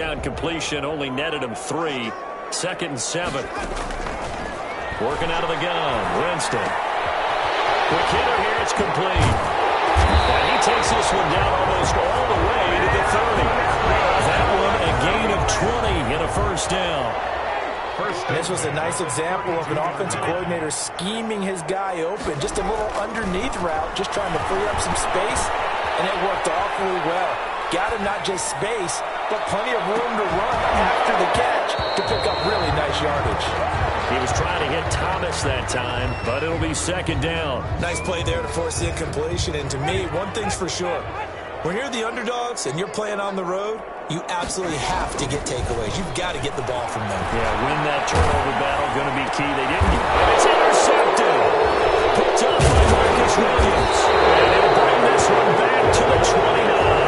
Down completion only netted him 3. 2nd and 7. Working out of the gun. Winston. Quick hitter here. It's complete. And he takes this one down almost all the way to the 30. That one a gain of 20 and a first down. This was a nice example of an offensive coordinator scheming his guy open. Just a little underneath route, just trying to free up some space, and it worked awfully well. Got him not just space, but plenty of room to run after the catch to pick up really nice yardage. He was trying to hit Thomas that time, but it'll be 2nd down. Nice play there to force the incompletion, and to me, one thing's for sure. When you're the underdogs and you're playing on the road, you absolutely have to get takeaways. You've got to get the ball from them. Yeah, win that turnover battle, going to be key. They didn't get it. And it's intercepted. Picked up by Marcus Williams. And he'll bring this one back to the 29.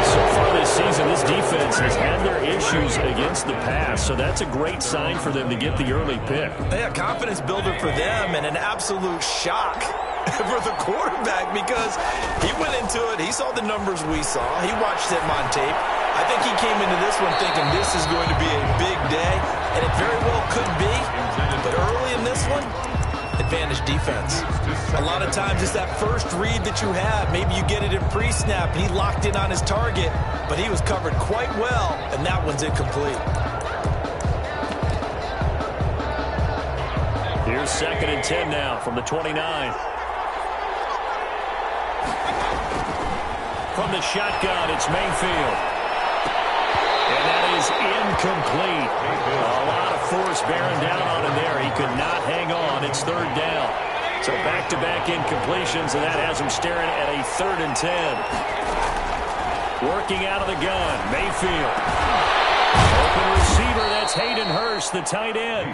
So far this season, this defense has had their issues against the pass, so that's a great sign for them to get the early pick. Yeah, confidence builder for them and an absolute shock for the quarterback because he went into it. He saw the numbers we saw. He watched them on tape. I think he came into this one thinking this is going to be a big day, and it very well could be. But early in this one, advantage defense. A lot of times it's that first read that you have. Maybe you get it in pre-snap, and he locked in on his target, but he was covered quite well, and that one's incomplete. Here's 2nd and 10 now from the 29. From the shotgun, it's Mayfield. And that is incomplete. A lot of force bearing down on him there. He could not hang on. It's 3rd down. So back-to-back incompletions, and that has him staring at a 3rd and 10. Working out of the gun, Mayfield. Open receiver, that's Hayden Hurst, the tight end.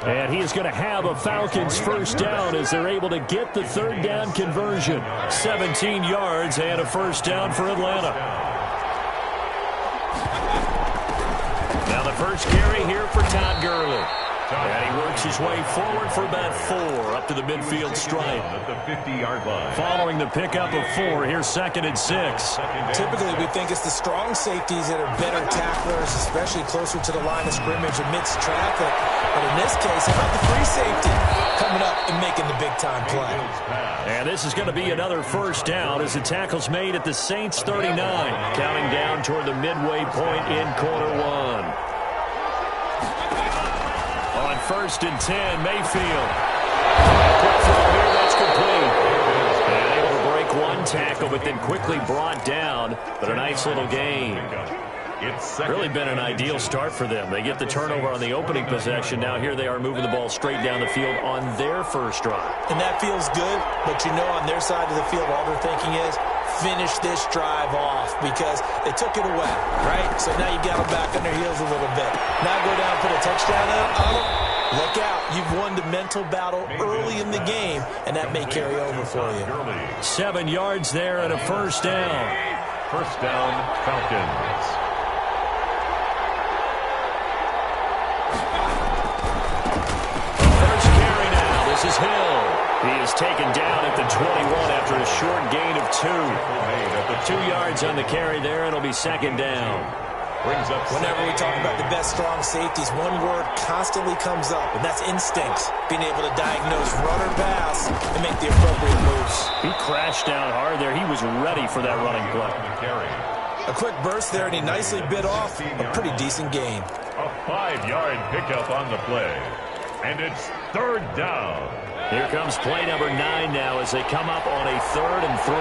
And he is going to have a Falcons first down as they're able to get the 3rd down conversion. 17 yards and a first down for Atlanta. Now the first carry here for Todd Gurley. And he works his way forward for about 4 up to the midfield stripe. At the 50-yard line. Following the pickup of 4, here's 2nd and 6. Typically, we think it's the strong safeties that are better tacklers, especially closer to the line of scrimmage amidst traffic. But in this case, how about the free safety coming up and making the big-time play? And this is going to be another first down as the tackle's made at the Saints 39, counting down toward the midway point in quarter 1. On 1st and 10, Mayfield. Quick throw here, that's complete. And able to break one tackle, but then quickly brought down. But a nice little gain. Really been an ideal start for them. They get the turnover on the opening possession. Now here they are moving the ball straight down the field on their first drive. And that feels good, but you know on their side of the field, all they're thinking is, finish this drive off because they took it away, right? So now you got them back on their heels a little bit. Now go down, put a touchdown on them. Look out. You've won the mental battle early in the game, and that may carry over for you. 7 yards there and a first down. First down, Falcons. First carry now. This is Hill. He is taken down at the 21 after a short gain of 2. 2 yards on the carry there. It'll be 2nd down. Whenever we talk about the best strong safeties, one word constantly comes up, and that's instincts. Being able to diagnose run or pass and make the appropriate moves. He crashed down hard there. He was ready for that running play. A quick burst there, and he nicely bit off a pretty decent gain. A 5-yard pickup on the play. And it's 3rd down. Here comes play number 9 now as they come up on a 3rd and 3.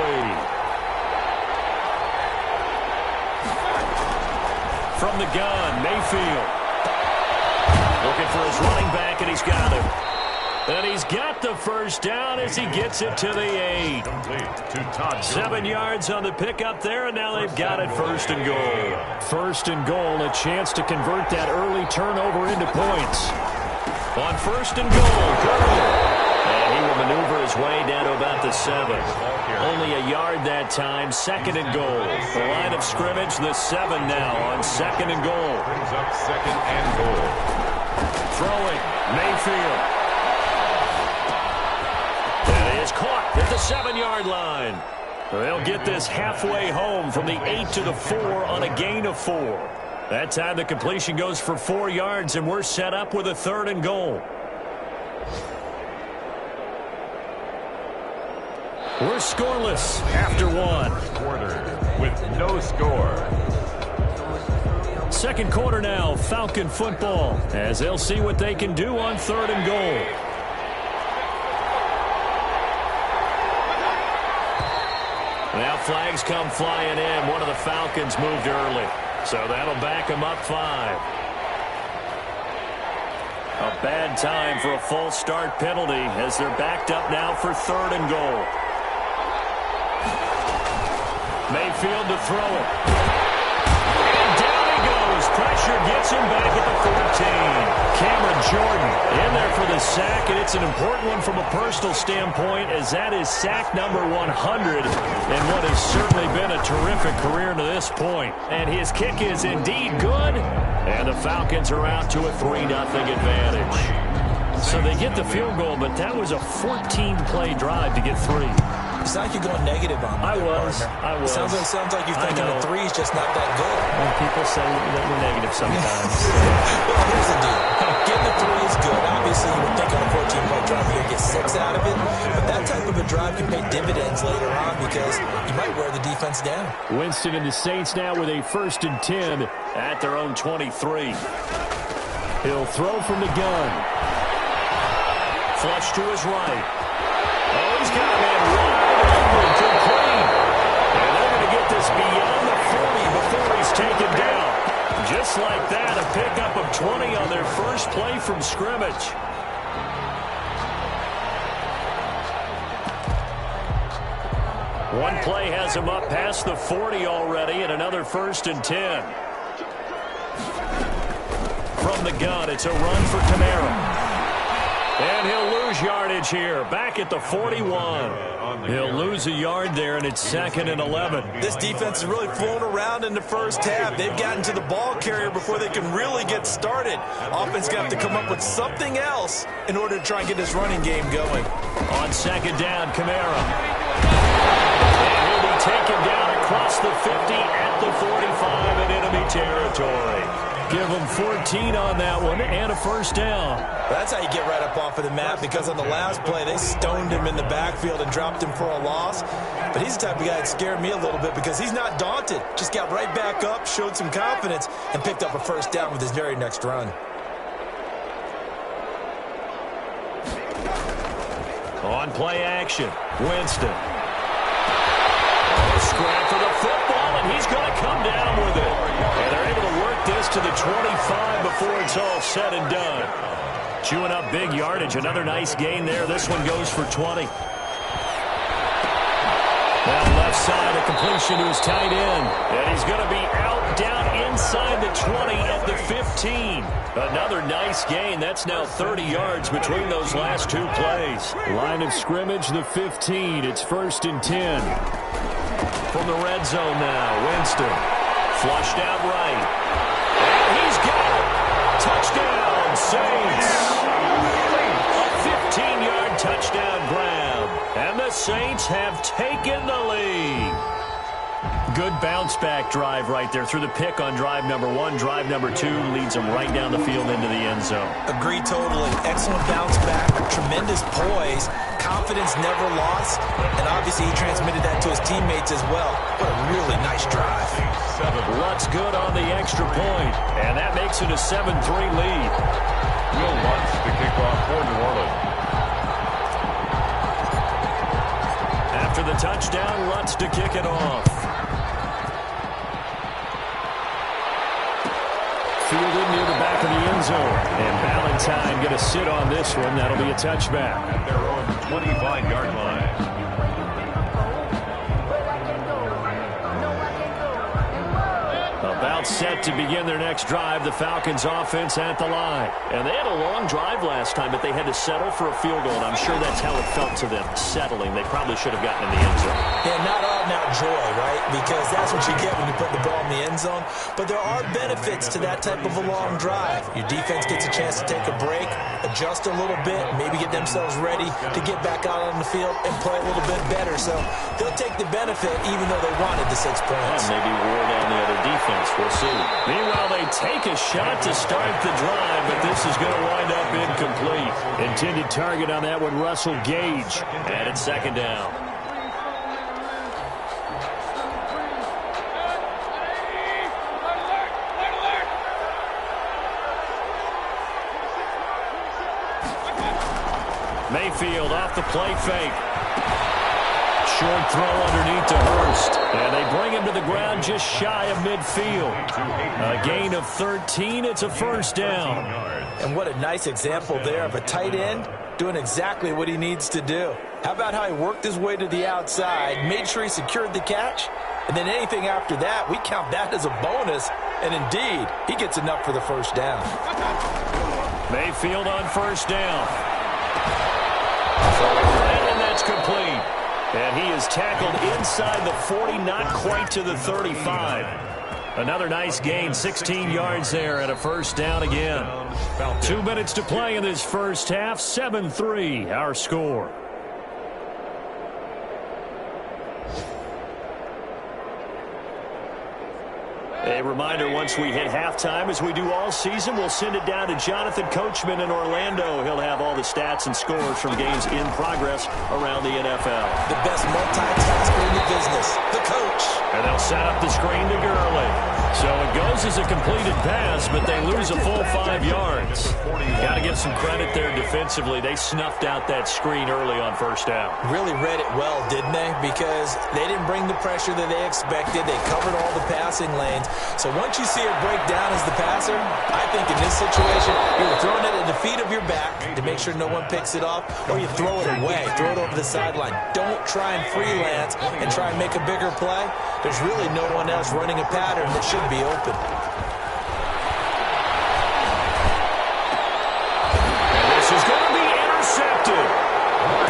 From the gun, Mayfield. Looking for his running back, and he's got him. And he's got the first down as he gets it to the 8. 7 yards on the pickup there, and now they've got it 1st and goal. 1st and goal, a chance to convert that early turnover into points. On 1st and goal, Gurley. And he will maneuver his way down to about the 7. Only a yard that time, 2nd and goal. The line of scrimmage, the 7 now on 2nd and goal. Brings up 2nd and goal. Throwing, Mayfield. That is caught at the 7-yard line. They'll get this halfway home from the 8 to the 4 on a gain of 4. That time the completion goes for 4 yards, and we're set up with a 3rd and goal. We're scoreless after 1. Quarter with no score. Second quarter now, Falcon football, as they'll see what they can do on 3rd and goal. Now flags come flying in. One of the Falcons moved early, so that'll back them up 5. A bad time for a false start penalty as they're backed up now for 3rd and goal. Mayfield to throw it. And down he goes. Pressure gets him back at the 14. Cameron Jordan in there for the sack, and it's an important one from a personal standpoint, as that is sack number 100 in what has certainly been a terrific career to this point. And his kick is indeed good, and the Falcons are out to a 3-0 advantage. So they get the field goal, but that was a 14-play drive to get 3. It's not like you're going negative on me. I was. Sounds like you're thinking the 3 is just not that good. Well, people say that we're negative sometimes. Well, here's the deal. Getting a 3 is good. Obviously, you would think on a 14-point drive you're going to get 6 out of it. But that type of a drive can pay dividends later on because you might wear the defense down. Winston and the Saints now with a 1st and 10 at their own 23. He'll throw from the gun. Flush to his right. Oh, he's got a man wide open, complete. And they're going to get this beyond the 40 before he's taken down. Just like that, a pickup of 20 on their first play from scrimmage. One play has him up past the 40 already, and another 1st and 10. From the gun, it's a run for Kamara. And he'll lose yardage here, back at the 41. He'll lose a yard there, and it's 2nd and 11. This defense is really flown around in the first half. They've gotten to the ball carrier before they can really get started. Offense got to come up with something else in order to try and get this running game going. On 2nd down, Kamara. And he'll be taken down across the 50 at the 45 in enemy territory. Give them 14 on that one and a 1st down. That's how you get right up off of the map, because on the last play, they stoned him in the backfield and dropped him for a loss. But he's the type of guy that scared me a little bit because he's not daunted. Just got right back up, showed some confidence, and picked up a 1st down with his very next run. On play action, Winston. Scrap for the football, and he's going to come down with it. And they're able to work this to the 25 before it's all said and done. Chewing up big yardage. Another nice gain there. This one goes for 20. Now left side, a completion to his tight end. And he's going to be out down inside the 20 at the 15. Another nice gain. That's now 30 yards between those last 2 plays. Line of scrimmage, the 15. It's 1st and 10. From the red zone now, Winston. Flushed out right. And he's got it. Touchdown, Saints. A 15-yard touchdown grab. And the Saints have taken the lead. Good bounce-back drive right there through the pick on drive number 1. Drive number 2 leads them right down the field into the end zone. Agree totally. Excellent bounce-back. Tremendous poise. Confidence never lost. And obviously he transmitted that to his teammates as well. What a really nice drive. Lutz good on the extra point. And that makes it a 7-3 lead. Will Lutz to kick off for New Orleans. After the touchdown, Lutz to kick it off. Fielded near the back of the end zone. And Valentine going to sit on this one. That'll be a touchback. At their own 25-yard line. About set to begin their next drive. The Falcons offense at the line. And they had a long drive last time, but they had to settle for a field goal. And I'm sure that's how it felt to them, settling. They probably should have gotten in the end zone. Yeah, not out-and-out joy, right? Because that's what you get when you put the ball in the end zone. But there are benefits to that type of a long drive. Your defense gets a chance to take a break, adjust a little bit, maybe get themselves ready to get back out on the field and play a little bit better. So they'll take the benefit even though they wanted the 6 points. And maybe wore down the other defense. We'll suit. Meanwhile, they take a shot to start the drive, but this is going to wind up incomplete. Intended target on that one, Russell Gage. And it's second down. Mayfield off the play fake. Short throw underneath to Hurst. And they bring him to the ground just shy of midfield. A gain of 13. It's a first down. And what a nice example there of a tight end doing exactly what he needs to do. How about how he worked his way to the outside, made sure he secured the catch, and then anything after that, we count that as a bonus. And indeed, he gets enough for the first down. Mayfield on first down. And that's complete. And he is tackled inside the 40, not quite to the 35. Another nice gain, 16 yards there, and a first down again. 2 minutes to play in this first half, 7-3, our score. A reminder, once we hit halftime, as we do all season, we'll send it down to Jonathan Coachman in Orlando. He'll have all the stats and scores from games in progress around the NFL. The best multitasker in the business, the coach. And they'll set up the screen to Gurley. So it goes as a completed pass, but they lose a full 5 yards. Got to give some credit there defensively. They snuffed out that screen early on first down. Really read it well, didn't they? Because they didn't bring the pressure that they expected. They covered all the passing lanes. So once you see it break down as the passer, I think in this situation, you're throwing it at the feet of your back to make sure no one picks it off, or you throw it away, throw it over the sideline. Don't try and freelance and try and make a bigger play. There's really no one else running a pattern that should be open. And this is going to be intercepted.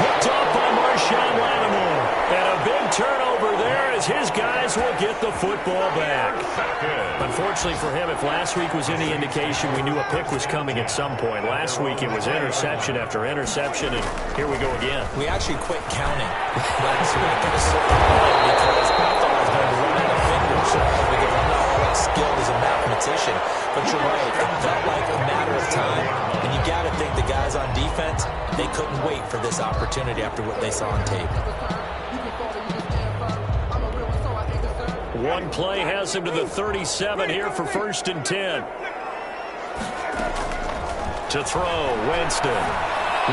Picked off by Marshawn Lattimore. And a big turnover there as his guys will get the football back. Unfortunately for him, if last week was any indication, we knew a pick was coming at some point. Last week it was interception after interception, and here we go again. We actually quit counting last week. It was so hard because I thought I was going to run out of fingers because I'm not all that skilled as a mathematician. But you're right. It felt like a matter of time. And you got to think the guys on defense, they couldn't wait for this opportunity after what they saw on tape. One play has him to the 37 here for 1st and 10. To throw, Winston.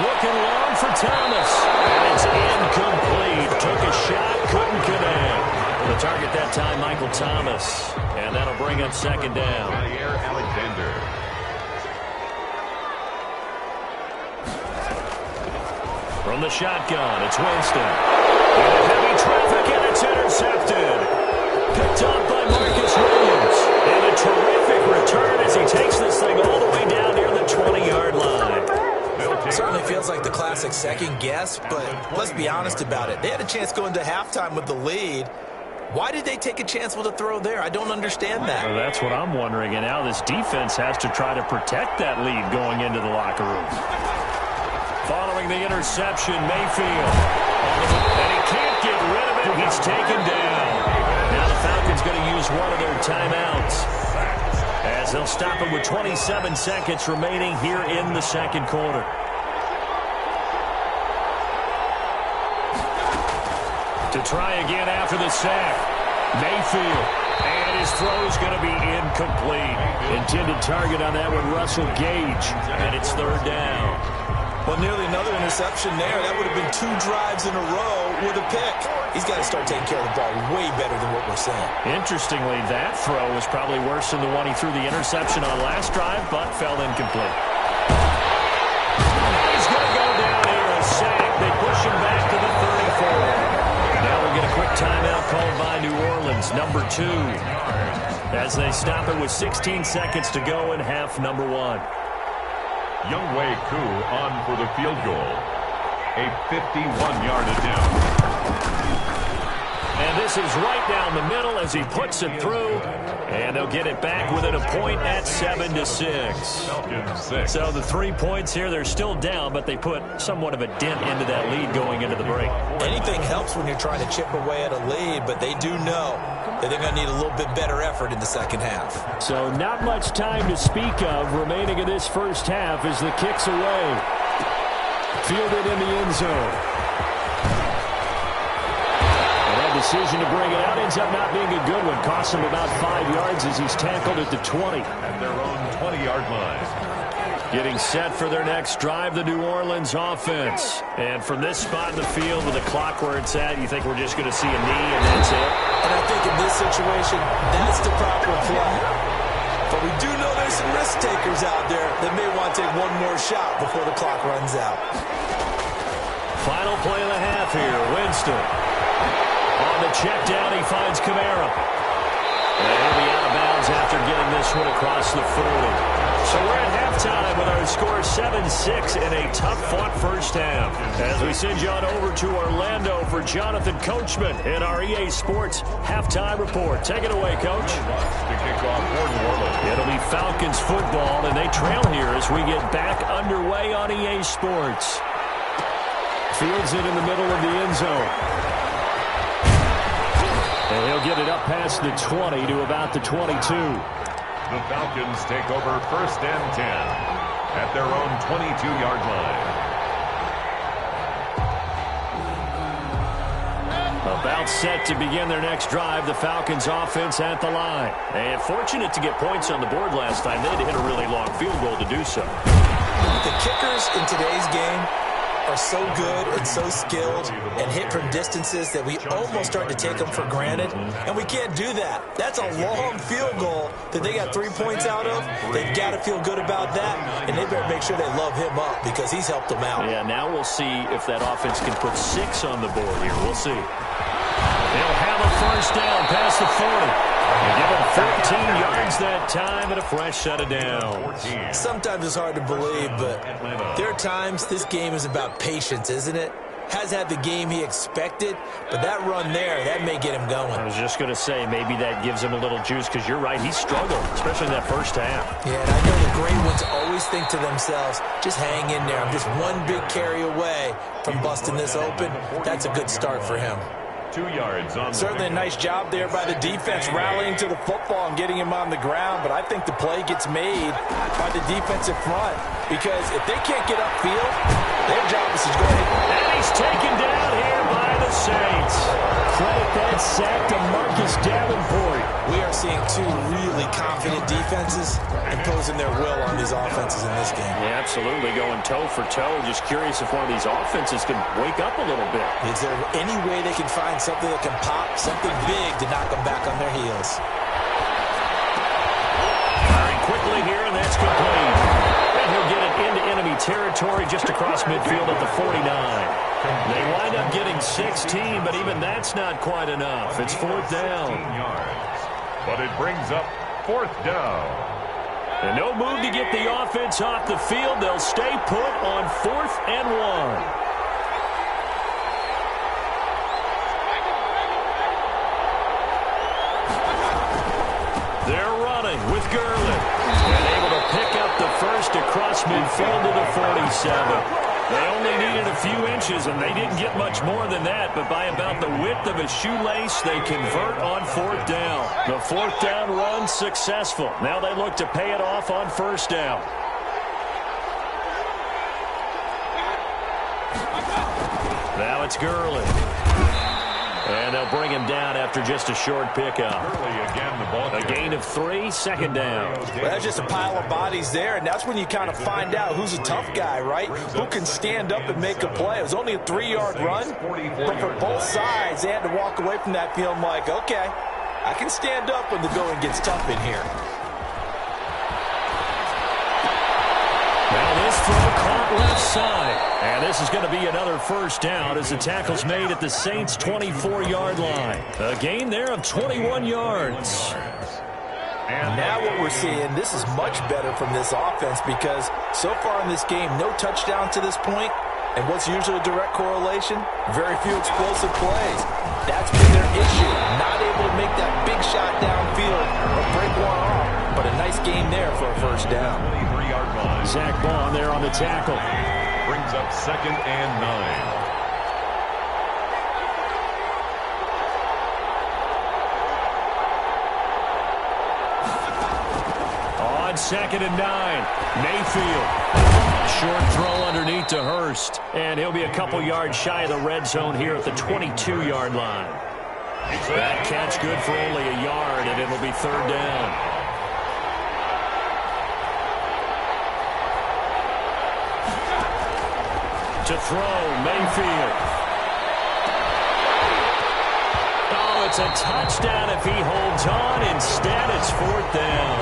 Looking long for Thomas. And it's incomplete. Took a shot, couldn't connect. The target that time, Michael Thomas. And that'll bring up second down. Alexander. From the shotgun, it's Winston. Into heavy traffic, and it's intercepted. Picked up by Marcus Williams. And a terrific return as he takes this thing all the way down near the 20-yard line. Certainly feels like the classic second guess, but let's be honest about it. They had a chance going to halftime with the lead. Why did they take a chance with a throw there? I don't understand that. Well, that's what I'm wondering. And now this defense has to try to protect that lead going into the locker room. Following the interception, Mayfield. And he can't get rid of it. He's taken down. Now the Falcons going to use one of their timeouts as they'll stop him with 27 seconds remaining here in the second quarter. To try again after the sack. Mayfield. And his throw is going to be incomplete. Intended target on that one, Russell Gage. And it's third down. Well, nearly another interception there. That would have been 2 drives in a row with a pick. He's got to start taking care of the ball way better than what we're seeing. Interestingly, that throw was probably worse than the one he threw the interception on last drive, but fell incomplete. He's going to go down here, a sack. They push him back to the 34. Now we'll get a quick timeout called by New Orleans, number 2, as they stop it with 16 seconds to go in half number 1. Younghoe Koo on for the field goal. A 51-yard attempt. And this is right down the middle as he puts it through. And they'll get it back within a point at 7-6. So the 3 points here, they're still down, but they put somewhat of a dent into that lead going into the break. Anything helps when you're trying to chip away at a lead, but they do know that they're going to need a little bit better effort in the second half. So not much time to speak of remaining in this first half as the kick's away. Fielded in the end zone. Decision to bring it out ends up not being a good one. Costs him about 5 yards as he's tackled at the 20. At their own 20-yard line. Getting set for their next drive, the New Orleans offense. And from this spot in the field with the clock where it's at, you think we're just going to see a knee and that's it? And I think in this situation, that's the proper play. But we do know there's some risk takers out there that may want to take one more shot before the clock runs out. Final play of the half here, Winston. On the check down, he finds Kamara. And he'll be out of bounds after getting this one across the 40. So we're at halftime with our score 7-6 in a tough-fought first half. As we send you on over to Orlando for Jonathan Coachman in our EA Sports Halftime Report. Take it away, Coach. To kick off for New Orleans. It'll be Falcons football, and they trail here as we get back underway on EA Sports. Fields it in the middle of the end zone. And he'll get it up past the 20 to about the 22. The Falcons take over 1st and 10 at their own 22-yard line. About set to begin their next drive, the Falcons offense at the line. And fortunate to get points on the board last time. They had to hit a really long field goal to do so. The kickers in today's game are so good and so skilled and hit from distances that we almost start to take them for granted, and we can't do that. That's a long field goal that they got 3 points out of. They've got to feel good about that, and they better make sure they love him up because he's helped them out. Yeah, now we'll see if that offense can put 6 on the board here. We'll see. They'll have a first down past the 40. And give him 14 yards that time and a fresh set of downs. Sometimes it's hard to believe, but there are times this game is about patience, isn't it? Has had the game he expected, but that run there, that may get him going. I was just going to say, maybe that gives him a little juice because you're right, he struggled, especially in that first half. Yeah, and I know the great ones always think to themselves, just hang in there. I'm just one big carry away from busting this open. That's a good start for him. 2 yards on. Certainly a nice job there by the defense rallying to the football and getting him on the ground, but I think the play gets made by the defensive front because if they can't get upfield, their job is to go ahead. And he's taken down here by the Saints. Credit that sack to Marcus Davenport. We are seeing two really confident defenses imposing their will on these offenses in this game. Yeah, absolutely, going toe for toe. Just curious if one of these offenses can wake up a little bit. Is there any way they can find something that can pop, something big to knock them back on their heels? Firing quickly here, and that's complete. And he'll get it into enemy territory just across midfield at the 49. They wind up getting 16, but even that's not quite enough. It's 4th down. Yards, but it brings up 4th down. And no move to get the offense off the field. They'll stay put on 4th and 1. They're running with Gurley. And able to pick up the first across midfield to the 47. They only needed a few inches, and they didn't get much more than that. But by about the width of a shoelace, they convert on 4th down. The 4th down run successful. Now they look to pay it off on 1st down. Now it's Gurley. And they'll bring him down after just a short pickup. A gain of 3, 2nd down. Well, that's just a pile of bodies there, and that's when you kind of find out who's a tough guy, right? Who can stand up and make a play. It was only a 3-yard run, but for both sides, they had to walk away from that feeling like, okay, I can stand up when the going gets tough in here. Now this throw caught left side. And this is going to be another 1st down as the tackle's made at the Saints' 24-yard line. A gain there of 21 yards. And now what we're seeing, this is much better from this offense because so far in this game, no touchdown to this point. And what's usually a direct correlation? Very few explosive plays. That's been their issue. Not able to make that big shot downfield or break Nice gain there for a first down. 23-yard line. Zach Bond there on the tackle. Brings up 2nd and 9. On 2nd and 9, Mayfield. Short throw underneath to Hurst. And he'll be a couple yards shy of the red zone here at the 22-yard line. That catch good for only a yard, and it'll be 3rd down. To throw, Mayfield. Oh, it's a touchdown if he holds on. Instead, it's 4th down.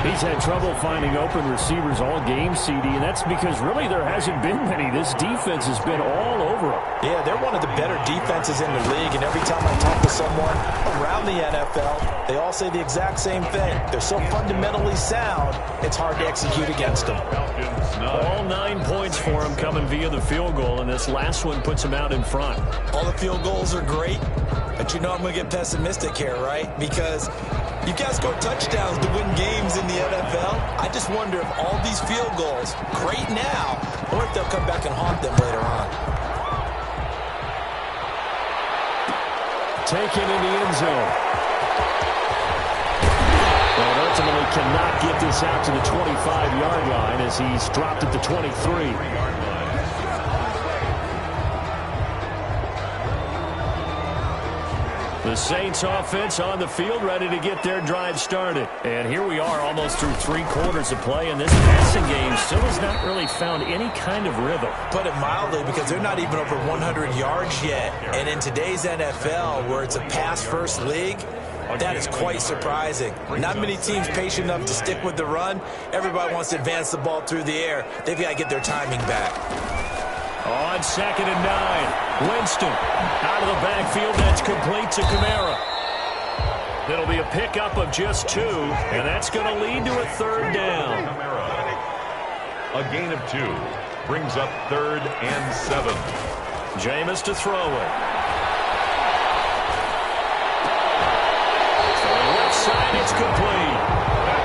He's had trouble finding open receivers all game, CD, and that's because really there hasn't been many. This defense has been all over him. Yeah, they're one of the better defenses in the league, and every time I talk to someone around the NFL, they all say the exact same thing. They're so fundamentally sound, it's hard to execute against them. All 9 points for him coming via the field goal, and this last one puts him out in front. All the field goals are great, but you know I'm going to get pessimistic here, right? Because you guys score touchdowns to win games in the NFL. I just wonder if all these field goals, great now, or if they'll come back and haunt them later on. Taken in the end zone. And ultimately cannot get this out to the 25-yard line as he's dropped at the 23. The Saints offense on the field ready to get their drive started. And here we are almost through 3 quarters of play, and this passing game still has not really found any kind of rhythm. Put it mildly, because they're not even over 100 yards yet. And in today's NFL, where it's a pass-first league, that is quite surprising. Not many teams patient enough to stick with the run. Everybody wants to advance the ball through the air. They've got to get their timing back. On 2nd and 9, Winston out of the backfield. That's complete to Kamara. It'll be a pickup of just 2, and that's going to lead to a 3rd down. A gain of 2 brings up 3rd and 7. Jameis to throw it. To the left side, it's complete.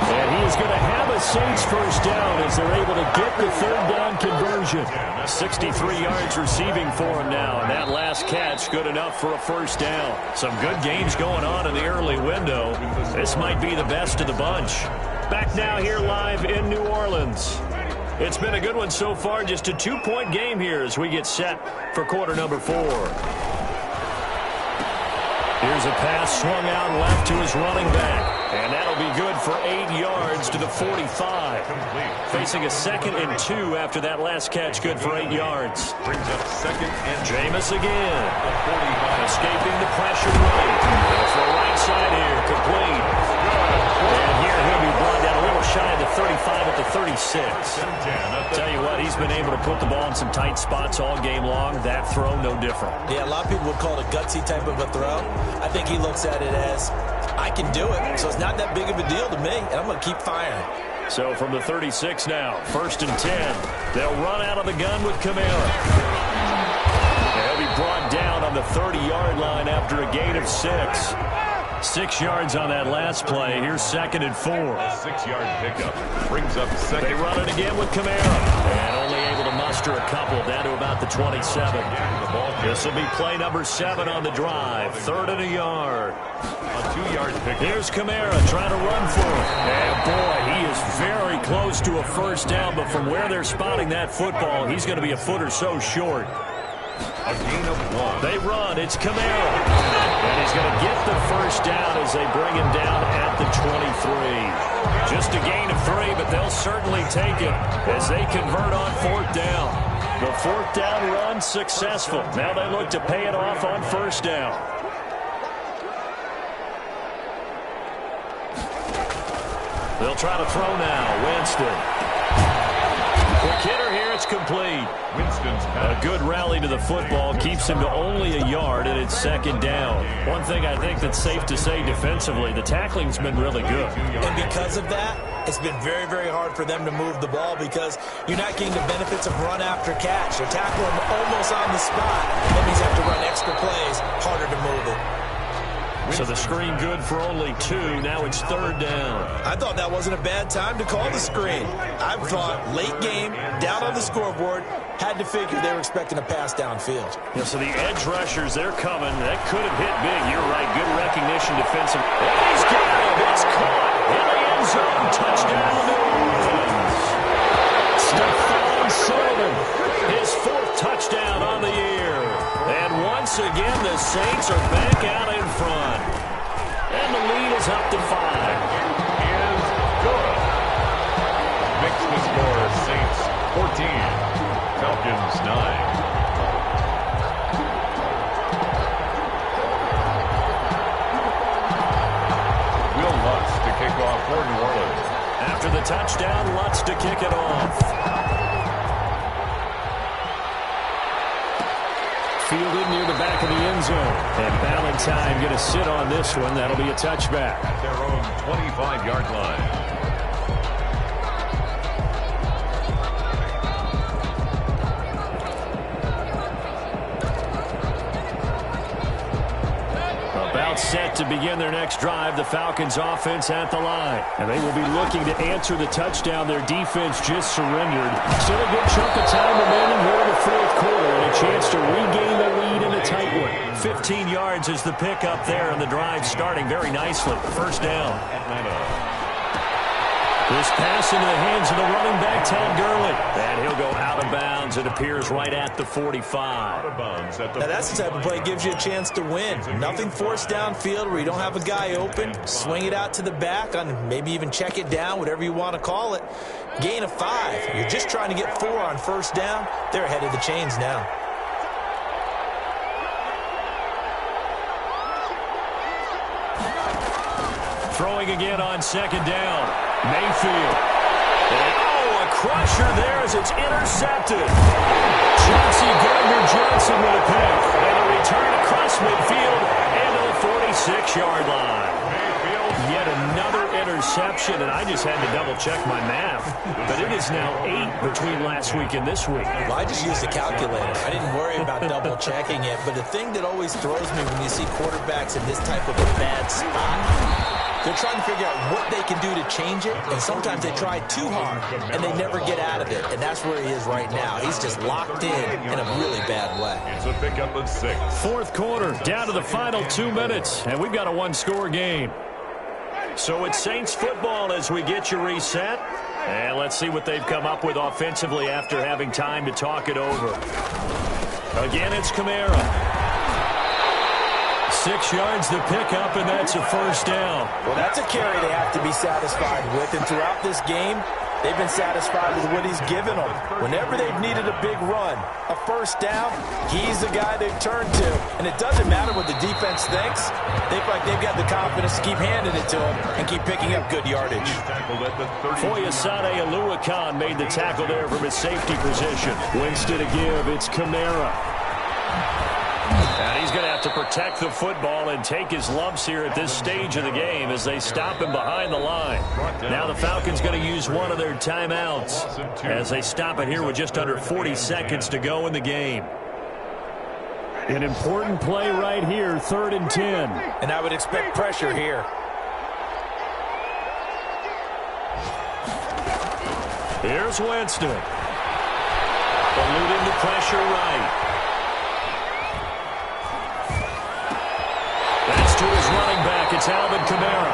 And he is going to have a Saints first down as they're able to get the 3rd down conversion. 63 yards receiving for him now, and that last catch good enough for a first down. Some good games going on in the early window. This might be the best of the bunch. Back now here live in New Orleans. It's been a good one so far, just a 2-point game here as we get set for quarter number 4. Here's a pass swung out left to his running back. And that'll be good for 8 yards to the 45. Facing a 2nd and 2 after that last catch, good for 8 yards. Brings up 2nd and Jameis again. Escaping the pressure right. That's the right side here, complete. And here he'll be brought down a little shy of the 35 at the 36. Tell you what, he's been able to put the ball in some tight spots all game long. That throw, no different. Yeah, a lot of people would call it a gutsy type of a throw. I think he looks at it as, I can do it, so it's not that big of a deal to me, and I'm going to keep firing. So from the 36 now, 1st and 10. They'll run out of the gun with Kamara. They'll be brought down on the 30-yard line after a gain of 6. 6 yards on that last play. Here's 2nd and 4. A 6-yard pickup brings up 2nd. They run it again with Kamara. And only able to muster a couple down to about the 27. This will be play number 7 on the drive. 3rd and a yard. A 2-yard pickup. Here's Kamara trying to run for it. And boy, he is very close to a first down, but from where they're spotting that football, he's going to be a foot or so short. A gain of 1. They run. It's Kamara. And he's going to get the first down as they bring him down at the 23. Just a gain of 3, but they'll certainly take it as they convert on 4th down. The 4th down run successful. Now they look to pay it off on 1st down. They'll try to throw now. Winston. Quick hitter here. It's complete. Winston's A good rally to the football keeps him to only a yard, and it's 2nd down. One thing I think that's safe to say defensively, the tackling's been really good. And because of that, it's been very, very hard for them to move the ball because you're not getting the benefits of run after catch. They're tackling almost on the spot. That means you have to run extra plays, harder to move it. So the screen good for only 2. Now it's 3rd down. I thought that wasn't a bad time to call the screen. I thought late game, down on the scoreboard, had to figure they were expecting a pass downfield. Yeah, so the edge rushers, they're coming. That could have hit big. You're right. Good recognition defensive. And he's got him. It's caught in the end zone. Touchdown, New Orleans. Stephon Sullivan, his 4th touchdown on the year. And once again, the Saints are back out in front. And the lead is up to 5. Is good. Makes the score Saints 14, Falcons 9. Will Lutz to kick off for New Orleans. After the touchdown, Lutz to kick it off. Fielded near the back of the end zone. And Valentine going to sit on this one. That'll be a touchback. At their own 25-yard line. About set to begin their next drive. The Falcons offense at the line. And they will be looking to answer the touchdown their defense just surrendered. Still a good chunk of time remaining here in the 4th quarter. And a chance to regain the lead in a tight one. 15 yards is the pickup there. And the drive starting very nicely. 1st down. This pass into the hands of the running back, Todd Gurley. And he'll go out of bounds. It appears right at the 45. Now that's the type of play that gives you a chance to win. Nothing forced downfield where you don't have a guy open. Swing it out to the back, on maybe even check it down, whatever you want to call it. Gain of 5. You're just trying to get 4 on 1st down. They're ahead of the chains now. Throwing again on 2nd down. Mayfield. And, a crusher there as it's intercepted. Chauncey Gardner-Johnson with a pick. And a return across midfield into the 46-yard line. Yet another interception, and I just had to double-check my math. But it is now 8 between last week and this week. Well, I just used a calculator. I didn't worry about double-checking it. But the thing that always throws me when you see quarterbacks in this type of a bad spot, they're trying to figure out what they can do to change it, and sometimes they try too hard, and they never get out of it, and that's where he is right now. He's just locked in a really bad way. It's a pickup of 6. 4th quarter, down to the final 2 minutes, and we've got a 1-score game. So it's Saints football as we get you reset, and let's see what they've come up with offensively after having time to talk it over. Again, it's Kamara. 6 yards the pickup, and that's a 1st down. Well, that's a carry they have to be satisfied with, and throughout this game, they've been satisfied with what he's given them. Whenever they've needed a big run, a 1st down, he's the guy they've turned to. And it doesn't matter what the defense thinks. They feel like they've got the confidence to keep handing it to him and keep picking up good yardage. Foyesade Aluakan made the tackle there from his safety position. Winston to give. It's Kamara. And he's going to have to protect the football and take his lumps here at this stage of the game as they stop him behind the line. Now the Falcons going to use one of their timeouts as they stop it here with just under 40 seconds to go in the game. An important play right here, 3rd and 10. And I would expect pressure here. Here's Winston. Eluding the pressure right. That's to his running back. It's Alvin Kamara.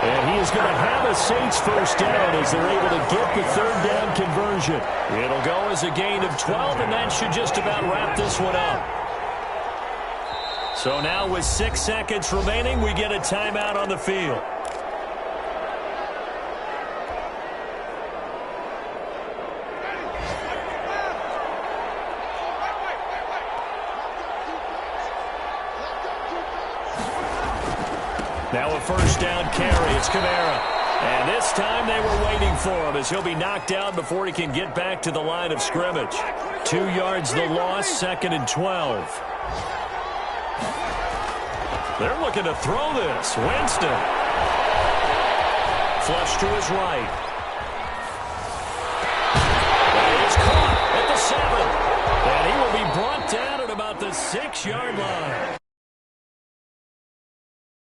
And he is going to have a Saints 1st down as they're able to get the 3rd down conversion. It'll go as a gain of 12, and that should just about wrap this one up. So now with 6 seconds remaining, we get a timeout on the field. Now a 1st down carry. It's Kamara. And this time they were waiting for him as he'll be knocked down before he can get back to the line of scrimmage. 2 yards the loss, 2nd and 12. They're looking to throw this. Winston. Flush to his right. And it's caught at the 7. And he will be brought down at about the 6-yard line.